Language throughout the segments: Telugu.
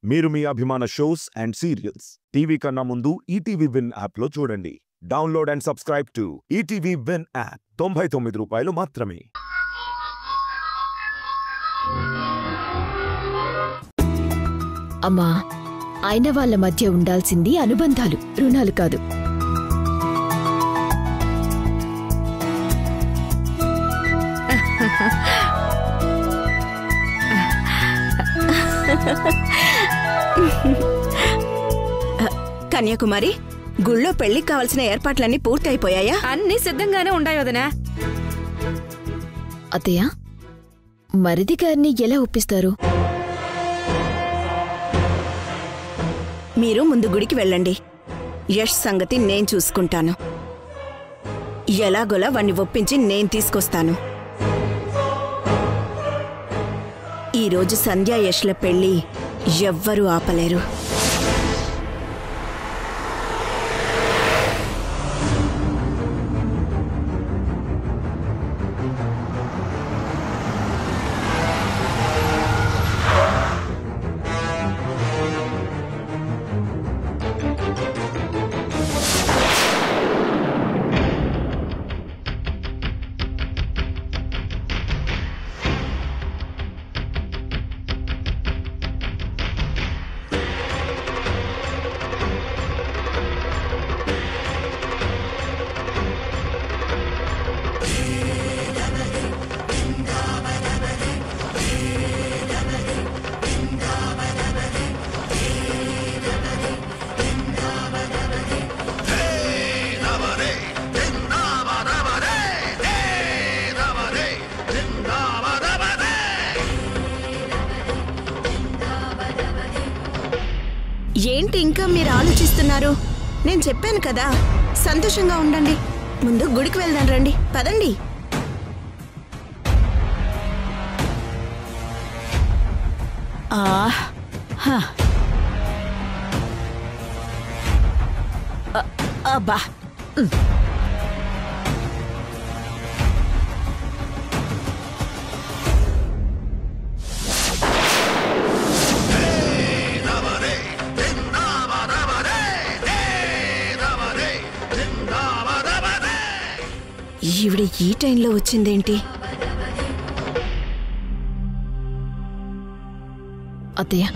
మీరు మీ అభిమాన షోస్ అండ్ సీరియల్స్ టీవీ కన్నా ముందు ఈటీవీ విన్ యాప్లో చూడండి. Download and subscribe to ETV win app. 99 రూపాయలు మాత్రమే. అమ్మా, అయిన వాళ్ళ మధ్య ఉండాల్సింది అనుబంధాలు, రుణాలు కాదు. కన్యాకుమారి, గుళ్ళో పెళ్లికి కావలసిన ఏర్పాట్లన్నీ పూర్తయిపోయాయా? అన్నీ సిద్ధంగానే ఉన్నాయి వదనా. అత్తయ్య, మరిది గారిని ఎలా ఒప్పిస్తారు? మీరు ముందు గుడికి వెళ్ళండి. యష్ సంగతి నేను చూసుకుంటాను. ఎలాగోలా వాణ్ణి ఒప్పించి నేను తీసుకొస్తాను. ఈరోజు సంధ్యా యష్ల పెళ్లి ఎవ్వరూ ఆపలేరు. ఏంటి ఇంకా మీరు ఆలోచిస్తున్నారు? నేను చెప్పాను కదా, సంతోషంగా ఉండండి. ముందు గుడికి వెళ్దాం రండి, పదండి. అబ్బా, ఈవిడ ఈ టైంలో వచ్చిందేంటి? అత్తయ్య,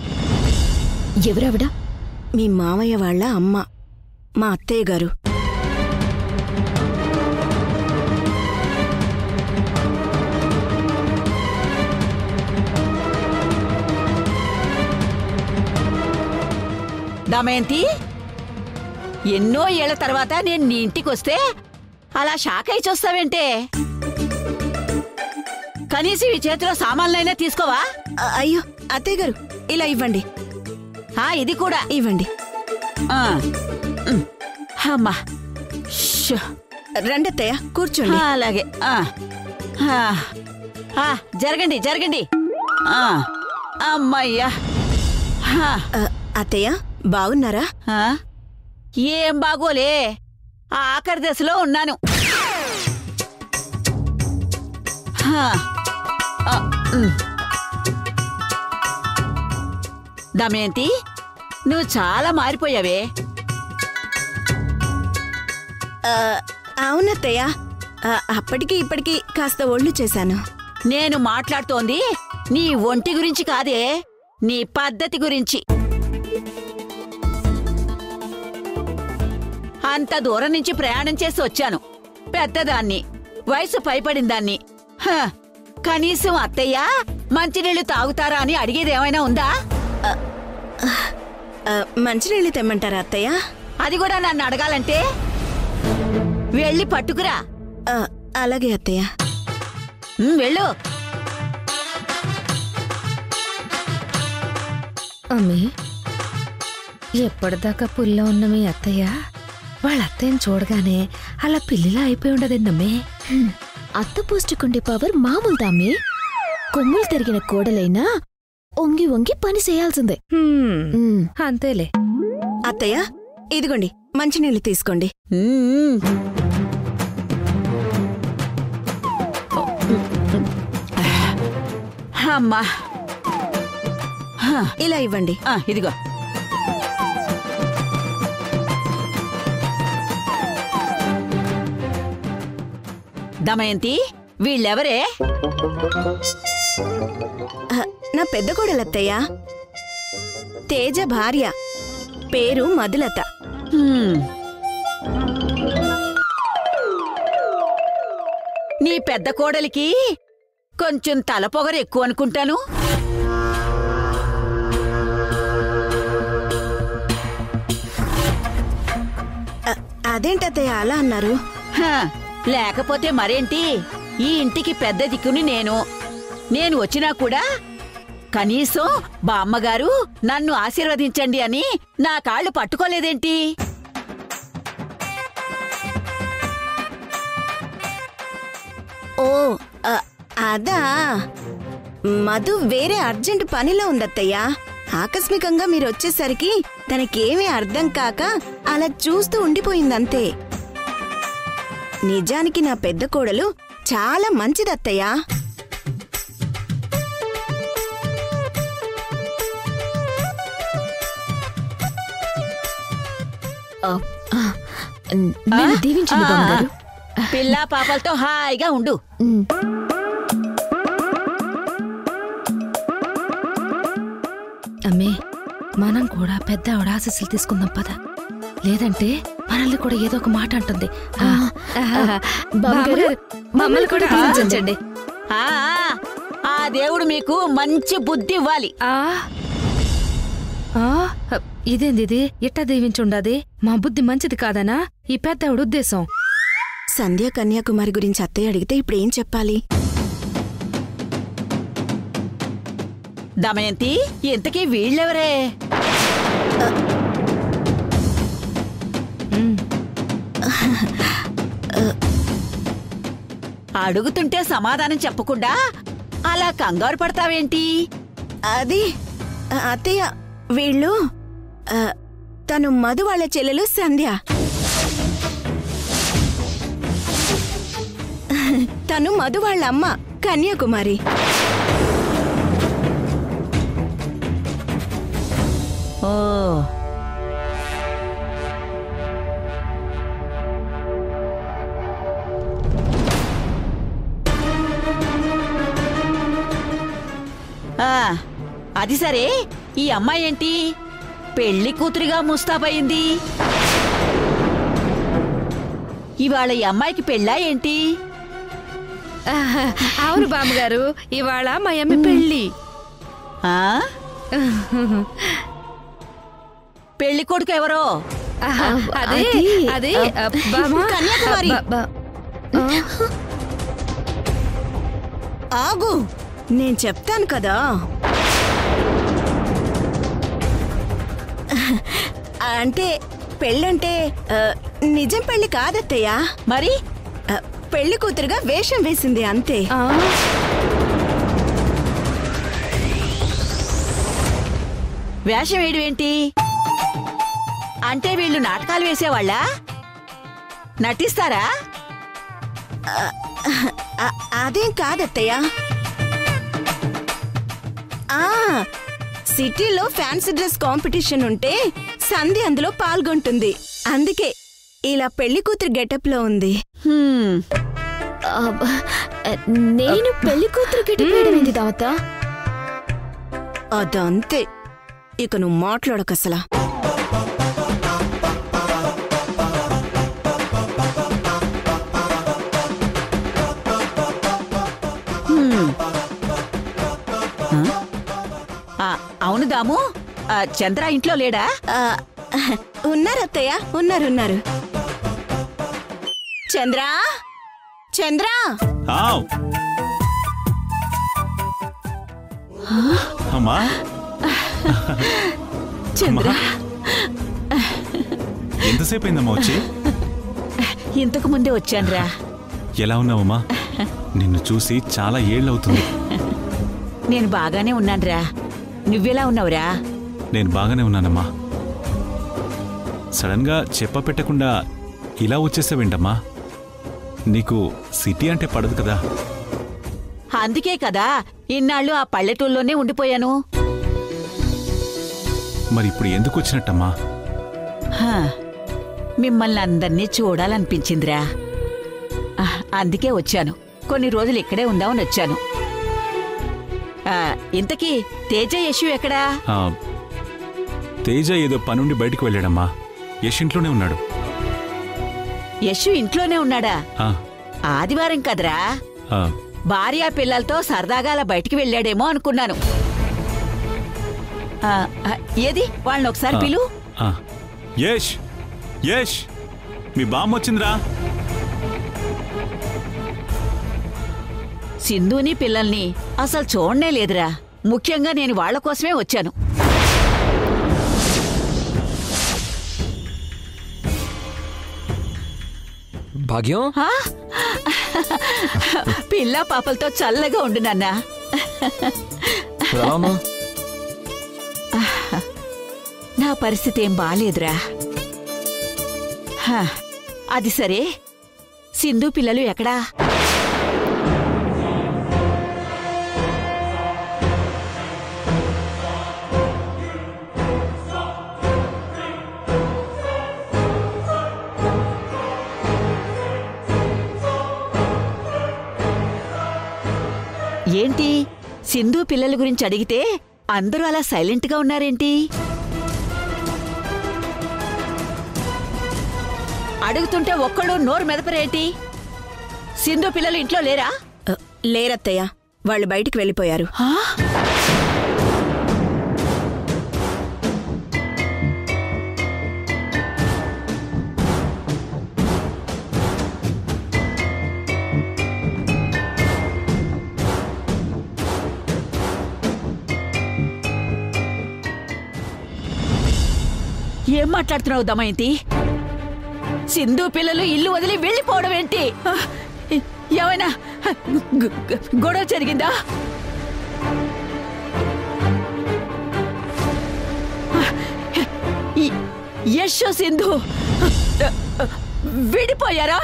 ఎవరావిడ? మీ మామయ్య వాళ్ళ అమ్మ, మా అత్తయ్య గారు. దమయంతి, ఎన్నో ఏళ్ల తర్వాత నేను నీ ఇంటికొస్తే అలా షాక్ అయి చూస్తావేంటే? కనీసం ఈ చేతిలో సామాన్లైనా తీసుకోవా? అయ్యో అత్తయ్య గారు, ఇలా ఇవ్వండి. ఇది కూడా ఇవ్వండి. అమ్మా, రండి అత్తయ్య, కూర్చోండి. అలాగే. జరగండి జరగండి. అమ్మయ్యా. అత్తయ్య, బాగున్నారా? ఏం బాగోలే, ఆఖరి దశలో ఉన్నాను. దమయంతి, నువ్వు చాలా మారిపోయావే. అవునత్తయ్య, అప్పటికి ఇప్పటికి కాస్త ఒళ్ళు చేశాను. నేను మాట్లాడుతోంది నీ ఒంటి గురించి కాదే, నీ పద్ధతి గురించి. అంత దూరం నుంచి ప్రయాణం చేసి వచ్చాను. పెద్దదాన్ని, వయసు పైపడిందాన్ని. కనీసం అత్తయ్య మంచినీళ్లు తాగుతారా అని అడిగేదేమైనా ఉందా? మంచినీళ్ళు తెమ్మంటారా అత్తయ్య? అది కూడా నన్ను అడగాలంటే వెళ్ళి పట్టుకురా. అలాగే అత్తయ్య. వెళ్ళు. అమ్మి, ఎప్పటిదాకా పుల్లో ఉన్న మీ అత్తయ్య వాళ్ళ అత్తయ్యని చూడగానే అలా పిల్లిలా అయిపోయి ఉండదేందమ్మే. అత్త పోస్టుకుండే పవర్ మామూలుదామ్మి. కొమ్ములు తిరిగిన కోడలైనా ఒంగి ఒంగి పని చేయాల్సిందే. అంతేలే. అత్తయ్య, ఇదిగోండి మంచినీళ్ళు తీసుకోండి. అమ్మా, ఇలా ఇవ్వండి. ఇదిగో. దమయంతి, వీళ్ళెవరే? నా పెద్ద కోడలత్తయ్య, తేజ భార్య, పేరు మధులత. నీ పెద్ద కోడలికి కొంచెం తలపొగరు ఎక్కువ అనుకుంటాను. అదేంటత్తయ్య అలా అన్నారు? లేకపోతే మరేంటి, ఈ ఇంటికి పెద్ద దిక్కుని నేను వచ్చినా కూడా కనీసం బామ్మగారు నన్ను ఆశీర్వదించండి అని నా కాళ్ళు పట్టుకోలేదేంటి? ఓ అదా, మధు వేరే అర్జెంట్ పనిలో ఉందత్తయ్యా. ఆకస్మికంగా మీరు వచ్చేసరికి తనకేమీ అర్థం కాక అలా చూస్తూ ఉండిపోయిందంతే. నిజానికి నా పెద్ద కోడలు చాలా మంచిదత్తయ్యా. నన్ను దీవించండి బామ్మగారు. పిల్ల పాపలతో హాయిగా ఉండు. అమ్మే, మనం కూడా పెద్ద ఆవిడ ఆశీస్సులు తీసుకుందాం పద. లేదంటే మనల్ని కూడా ఏదో ఒక మాట అంటుంది. బామ్మగారు, మమ్మల్ని కూడా దీవించండి. ఆ దేవుడు మీకు మంచి బుద్ధి ఇవ్వాలి. ఇదేంది ఇది? ఎట్టా దీవించుండాది? మా బుద్ధి మంచిది కాదనా ఈ పెద్ద ఆవిడ ఉద్దేశం? సంధ్య కన్యాకుమారి గురించి అత్తయ్య అడిగితే ఇప్పుడు ఏం చెప్పాలి? దమయంతి, ఇంతకీ వీళ్ళెవరే? అడుగుతుంటే సమాధానం చెప్పకుండా అలా కంగారు పడతావేంటి? అది అత్తయ్య, వీళ్ళు తను మధు వాళ్ళ చెల్లెలు సంధ్య. తను మధు వాళ్ళ అమ్మ కన్యాకుమారి. ఓ, అది సరే, ఈ అమ్మాయి ఏంటి పెళ్లి కూతురిగా ముస్తాబయింది? ఇవాళ ఈ అమ్మాయికి పెళ్ళా ఏంటి? అవును బామ్మగారు, ఇవాళ మా అమ్మ పెళ్ళి. పెళ్లి కొడుకు ఎవరో? అదే అదే కన్యాకుమారి. ఆగు, నేను చెప్తాను కదా. అంటే పెళ్ళంటే నిజం పెళ్లి కాదత్తయ్యా. మరి పెళ్లి కూతురుగా వేషం వేసింది అంతే. వేషం వేయడం ఏంటి? అంటే వీళ్ళు నాటకాలు వేసేవాళ్ళా? నటిస్తారా? అదేం కాదత్తయ్యా. సిటీలో ఫ్యాన్సీ డ్రెస్ కాంపిటీషన్ ఉంటే సంధ్య అందులో పాల్గొంటుంది. అందుకే ఇలా పెళ్లి కూతురు గెటప్ లో ఉంది. నేను పెళ్లి కూతురు గెటప్ వేయడం ఏంటి దావత? అదంతే, ఇక నువ్వు మాట్లాడకసలా. అవును దాము, చంద్ర ఇంట్లో లేడా? ఉన్నారత్తయ్య, ఉన్నారు. చంద్రా, చంద్రా. అమ్మా, చంద్ర, ఎంతసేపు అయిందమ్మా వచ్చి? ఇంతకు ముందే వచ్చానురా. ఎలా ఉన్నావమ్మా? నిన్ను చూసి చాలా ఏళ్ళవుతుంది. నేను బాగానే ఉన్నానురా. నువ్వెలా ఉన్నావురా? నేను బాగానే ఉన్నానమ్మా. సడన్ గా చెప్ప పెట్టకుండా ఇలా వచ్చేసావేంటమ్మా? నీకు సిటీ అంటే పడదు కదా. అందుకే కదా ఇన్నాళ్ళు ఆ పల్లెటూళ్ళలోనే ఉండిపోయాను. మరి ఇప్పుడు ఎందుకు వచ్చినట్టమ్మా? హా, మిమ్మల్ని అందర్నీ చూడాలనిపించిందిరా. అందుకే వచ్చాను. కొన్ని రోజులు ఇక్కడే ఉందామని వచ్చాను. ఇంతకీ తేజ యశు ఎక్కడా? తేజ ఏదో పనుండి బయటికి వెళ్ళాడమ్మా. యశ్ ఇంట్లోనే ఉన్నాడు. యశు ఇంట్లోనే ఉన్నాడా? ఆదివారం కదరా, భార్యా పిల్లలతో సరదాగా అలా బయటికి వెళ్ళాడేమో అనుకున్నాను. ఏది వాళ్ళని ఒకసారి పిలు. యశ్, యశ్, మీ బామ్మ వచ్చిందిరా. సింధుని పిల్లల్ని అసలు చూడనే లేదురా. ముఖ్యంగా నేను వాళ్ల కోసమే వచ్చాను. భాగ్యం, పిల్ల పాపలతో చల్లగా ఉండు నాన్న. నా పరిస్థితి ఏం బాలేదురా. అది సరే, సింధు పిల్లలు ఎక్కడా? ఏంటి, సింధు పిల్లల గురించి అడిగితే అందరూ అలా సైలెంట్గా ఉన్నారేంటి? అడుగుతుంటే ఒక్కడు నోరు మెదపరేంటి? సింధు పిల్లలు ఇంట్లో లేరా? లేరత్తయ్య, వాళ్ళు బయటికి వెళ్ళిపోయారు. ఏం మాట్లాడుతున్నావు దమయంతి? సింధు పిల్లలు ఇల్లు వదిలి వెళ్ళిపోవడం ఏంటి? ఏమైనా గొడవ జరిగిందా? యశ్ సింధు విడిపోయారా?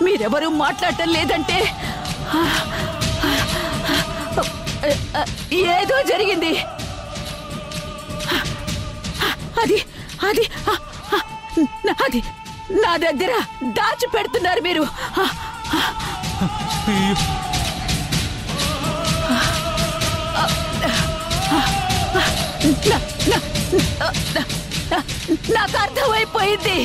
మీరెవరూ మాట్లాడటం లేదంటే ఏదో జరిగింది. అది అది అది నా దగ్గర దాచి పెడుతున్నారు మీరు. నాకు అర్థమైపోయింది.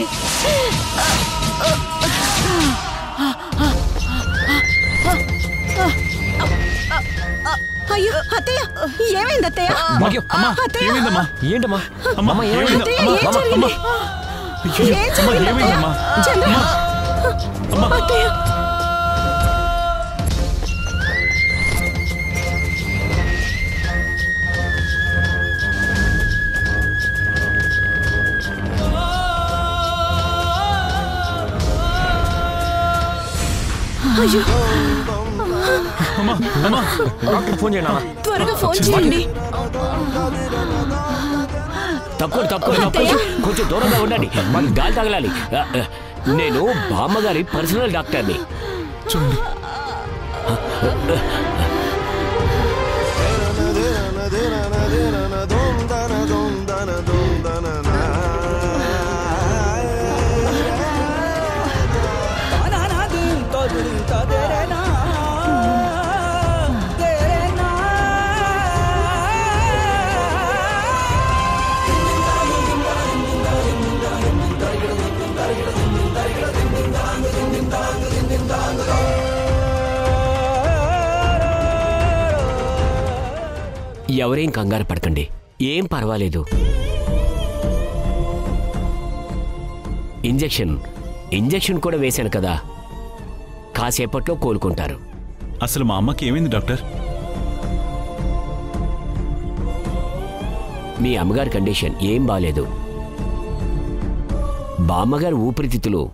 అయ్యో అత్తయ్య, ఏమైంది అత్తయ్య? ఏమైందమ్మా? ఏంటమ్మా? అయ్యో, ఫోన్ చేయండి. త్వరగా ఫోన్ చేయండి. తక్కువ కొంచెం దూరంగా ఉండండి, మాకు గాలి తగలాలి. నేను బామ్మగారి పర్సనల్ డాక్టర్ని. చూడండి, ఎవరేం కంగారు పడకండి, ఏం పర్వాలేదు. ఇంజెక్షన్ కూడా వేశాను కదా, కాసేపట్లో కోలుకుంటారు. అసలు మా అమ్మకి ఏమైంది డాక్టర్? మీ అమ్మగారి కండిషన్ ఏం బాలేదు. బామ్మగారి ఊపిరితిత్తులు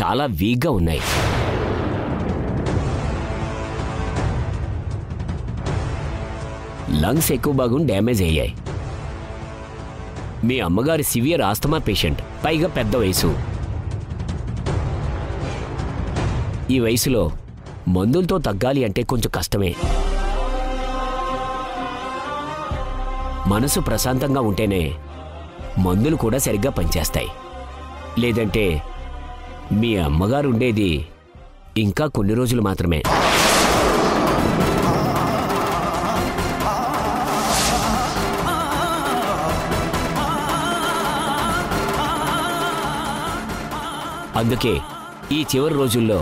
చాలా వీక్గా ఉన్నాయి. లంగ్స్ ఎక్కువ భాగం డ్యామేజ్ అయ్యాయి. మీ అమ్మగారి సివియర్ ఆస్తమా పేషెంట్, పైగా పెద్ద వయసు. ఈ వయసులో మందులతో తగ్గాలి అంటే కొంచెం కష్టమే. మనసు ప్రశాంతంగా ఉంటేనే మందులు కూడా సరిగ్గా పనిచేస్తాయి. లేదంటే మీ అమ్మగారు ఉండేది ఇంకా కొన్ని రోజులు మాత్రమే. అందుకే ఈ చివరి రోజుల్లో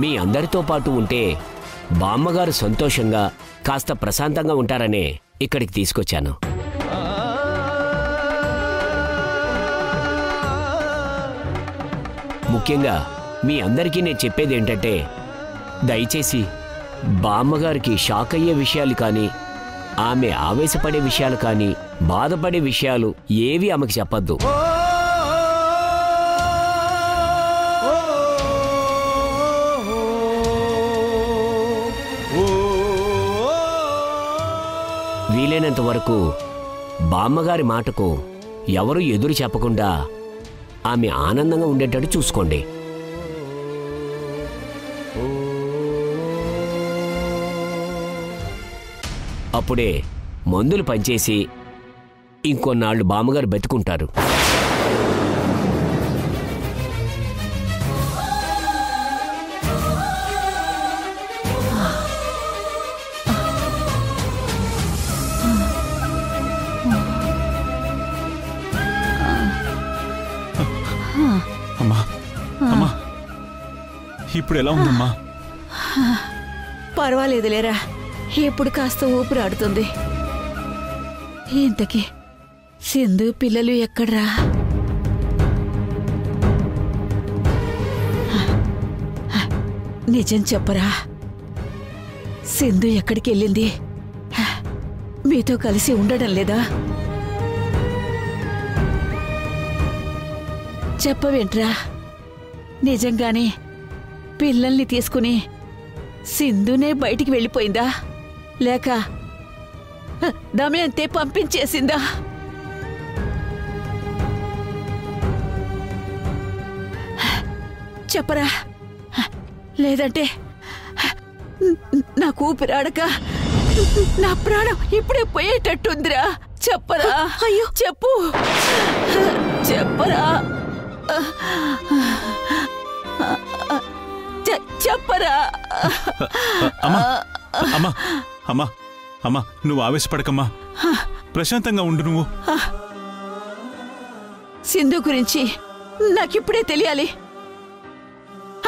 మీ అందరితో పాటు ఉంటే బామ్మగారు సంతోషంగా కాస్త ప్రశాంతంగా ఉంటారనే ఇక్కడికి తీసుకొచ్చాను. ముఖ్యంగా మీ అందరికీ నేను చెప్పేది ఏంటంటే, దయచేసి బామ్మగారికి షాక్ అయ్యే విషయాలు కానీ, ఆమె ఆవేశపడే విషయాలు కానీ, బాధపడే విషయాలు ఏవి ఆమెకు చెప్పద్దు. వీలైనంత వరకు బామ్మగారి మాటకు ఎవరు ఎదురు చెప్పకుండా ఆమె ఆనందంగా ఉండేటట్టు చూసుకోండి. అప్పుడే మందులు పనిచేసి ఇంకొన్నాళ్ళు బామ్మగారు బతుకుంటారు. అమ్మా అమ్మా ఇప్పుడు ఎలా ఉందమ్మా? పర్వాలేదులేరా, ఇప్పుడు కాస్త ఊపిరాడుతుంది. ఇంతకీ సింధు పిల్లలు ఎక్కడ్రా? నిజం చెప్పరా, సింధు ఎక్కడికి వెళ్ళింది? మీతో కలిసి ఉండడం లేదా? చెప్పవేంట్రా, నిజంగానే పిల్లల్ని తీసుకుని సింధునే బయటికి వెళ్ళిపోయిందా, లేక దమయంతే పంపించేసిందా? చెప్పరా, లేదంటే నాకు ఊపిరాడక నా ప్రాణం ఇప్పుడే పోయేటట్టుందిరా. చెప్పరా, అయ్యో చెప్పు, చెప్పరా, చెప్పరా. అమ్మా అమ్మా అమ్మా అమ్మా నువ్వు ఆవేశపడకమ్మా, ప్రశాంతంగా ఉండు. నువ్వు సింధు గురించి నాకిప్పుడే తెలియాలి,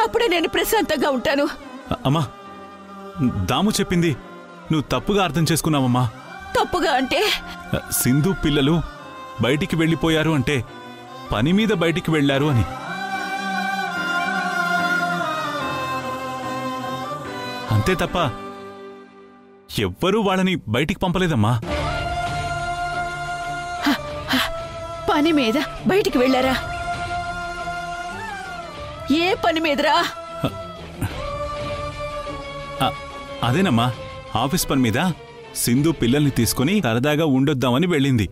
అప్పుడే నేను ప్రశాంతంగా ఉంటాను. అమ్మా దాము చెప్పింది నువ్వు తప్పుగా అర్థం చేసుకున్నావమ్మా. తప్పుగా అంటే? సింధు పిల్లలు బయటికి వెళ్ళిపోయారు అంటే పని మీద బయటికి వెళ్లారు అని. అంతే తప్ప ఎవ్వరూ వాళ్ళని బయటికి పంపలేదమ్మా. పని మీద బయటికి వెళ్ళారా? ఏ పని మీదరా? అదేనమ్మా, ఆఫీస్ పని మీద సింధు పిల్లల్ని తీసుకుని సరదాగా ఉండొద్దామని వెళ్ళింది.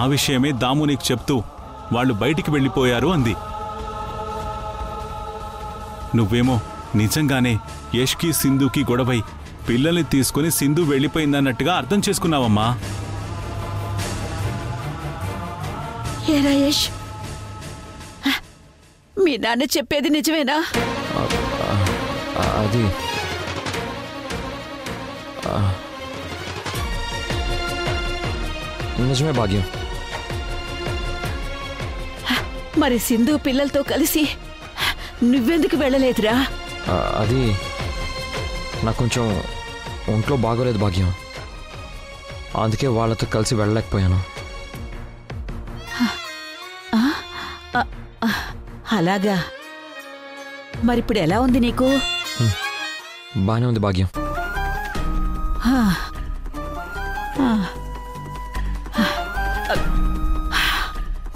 ఆ విషయమే దాము నీకు చెప్తూ వాళ్ళు బయటికి వెళ్ళిపోయారు అంది. నువ్వేమో నిజంగానే యష్కి సింధుకి గొడవై పిల్లల్ని తీసుకుని సింధు వెళ్ళిపోయిందన్నట్టుగా అర్థం చేసుకున్నావమ్మా. ఏరా యష్, మీ నాన్న చెప్పేది నిజమేనా? అది నిజమే భాగ్యం. మరి సింధు పిల్లలతో కలిసి నువ్వెందుకు వెళ్ళలేదురా? అది నాకు కొంచెం ఒంట్లో బాగోలేదు భాగ్యం, అందుకే వాళ్ళతో కలిసి వెళ్ళలేకపోయాను. అలాగా, మరిప్పుడు ఎలా ఉంది నీకు? బానే ఉంది భాగ్యం.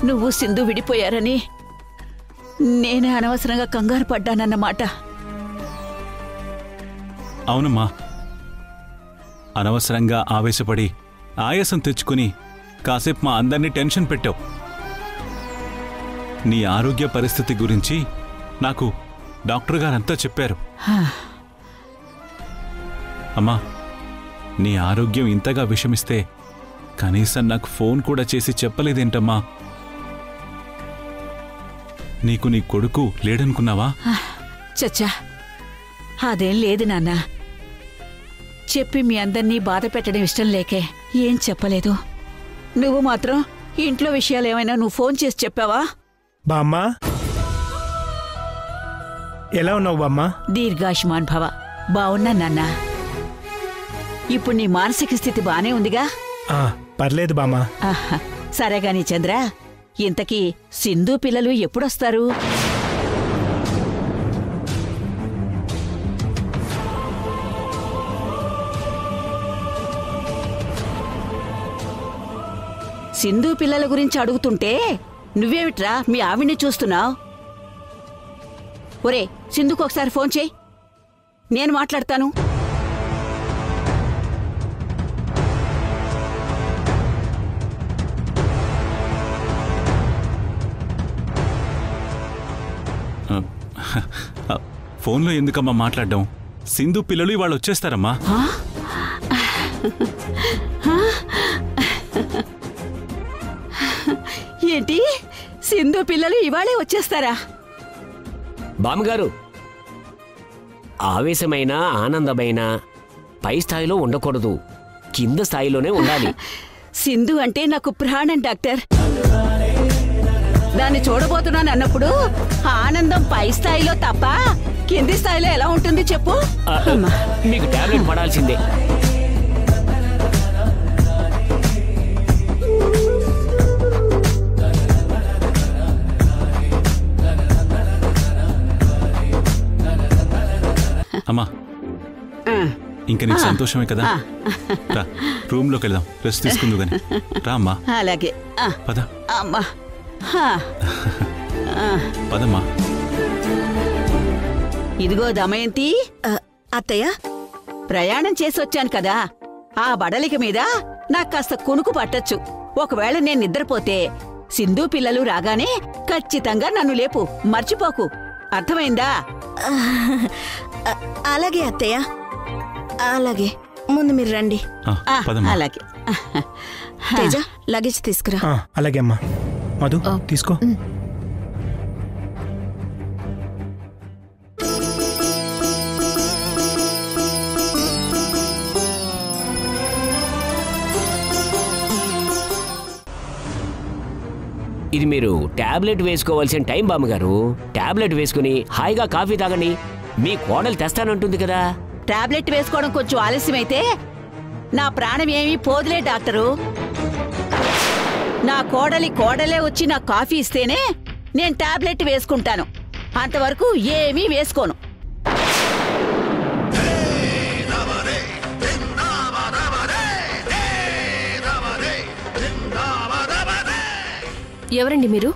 నువ్వు సింధు విడిపోయారని నేనే అనవసరంగా కంగారు పడ్డానన్నమాట. అవునమ్మా, అనవసరంగా ఆవేశపడి ఆయాసం తెచ్చుకుని కాసేపు మా అందరినీ టెన్షన్ పెట్టావు. నీ ఆరోగ్య పరిస్థితి గురించి నాకు డాక్టర్ గారంతా చెప్పారు. అమ్మా, నీ ఆరోగ్యం ఇంతగా విషమిస్తే కనీసం నాకు ఫోన్ కూడా చేసి చెప్పలేదేంటమ్మా? నీకు నీ కొడుకు లేడనుకున్నావా? చచ్చా, అదేం లేదు నాన్న. చెప్పి మీ అందర్నీ బాధ పెట్టడం ఇష్టం లేకే ఏం చెప్పలేదు. నువ్వు మాత్రం ఇంట్లో విషయాలు ఏమైనా నువ్వు ఫోన్ చేసి చెప్పావా? బామ్మా, ఎలా ఉన్నావు బామ్మా? దీర్ఘాయుష్మాన్ భవ. బావున్నా నాన్న. ఇప్పుడు నీ మానసిక స్థితి బానే ఉందిగా? పర్లేదు బామ్మా. సరేగాని చంద్ర, ఇంతకీ సింధు పిల్లలు ఎప్పుడొస్తారు? సింధు పిల్లల గురించి అడుగుతుంటే నువ్వేమిట్రా మీ ఆవిడ్ని చూస్తున్నావు? ఒరే, సింధుకు ఒకసారి ఫోన్ చేయి, నేను మాట్లాడతాను. ఫోన్లో ఎందుకమ్మా మాట్లాడడం? సింధు పిల్లలు ఇవాళ వచ్చేస్తారమ్మా. ఏంటి, సింధు పిల్లలు ఇవాళే వచ్చేస్తారా? బామ్మగారు, ఆవేశమైన ఆనందమైన పై స్థాయిలో ఉండకూడదు, కింద స్థాయిలోనే ఉండాలి. సింధు అంటే నాకు ప్రాణం డాక్టర్. దాన్ని చూడబోతున్నాను అన్నప్పుడు ఆనందం పై స్థాయిలో తప్ప కింది స్థాయిలో ఎలా ఉంటుంది చెప్పు? మీకు టాబ్లెట్ పడాల్సిందే. అమ్మా, ఇంకా నీకు సంతోషమే కదా? రా, రూమ్లోకి వెళ్దాం, రెస్ట్ తీసుకుందు గాని. రా అమ్మా. అలాగే. పద అమ్మా. పదమ్మా. ఇదిగో దమయంతి, అత్తయ్య, ప్రయాణం చేసొచ్చాను కదా, ఆ బడలిక మీద నాకు కాస్త కునుకు పట్టొచ్చు. ఒకవేళ నేను నిద్రపోతే సింధు పిల్లలు రాగానే ఖచ్చితంగా నన్ను లేపు, మర్చిపోకు. అర్థమైందా? అలాగే అత్తయ్య, అలాగే. ముందు మీరు రండి. అలాగే. తేజ, లగేజ్ తీసుకురా. అలాగే అమ్మా. మధు, తీసుకో. ఇది మీరు టాబ్లెట్ వేసుకోవాల్సిన టైం బామ్మగారు. టాబ్లెట్ వేసుకుని హాయిగా కాఫీ తాగండి. మీ కోడలు తెస్తానంటుంది కదా. టాబ్లెట్ వేసుకోవడం కొంచెం ఆలస్యమైతే నా ప్రాణం ఏమీ పోదులే డాక్టరు. నా కోడలే వచ్చి నా కాఫీ ఇస్తేనే నేను టాబ్లెట్ వేసుకుంటాను. అంతవరకు ఏమీ వేసుకోను. ఎవరండి మీరు?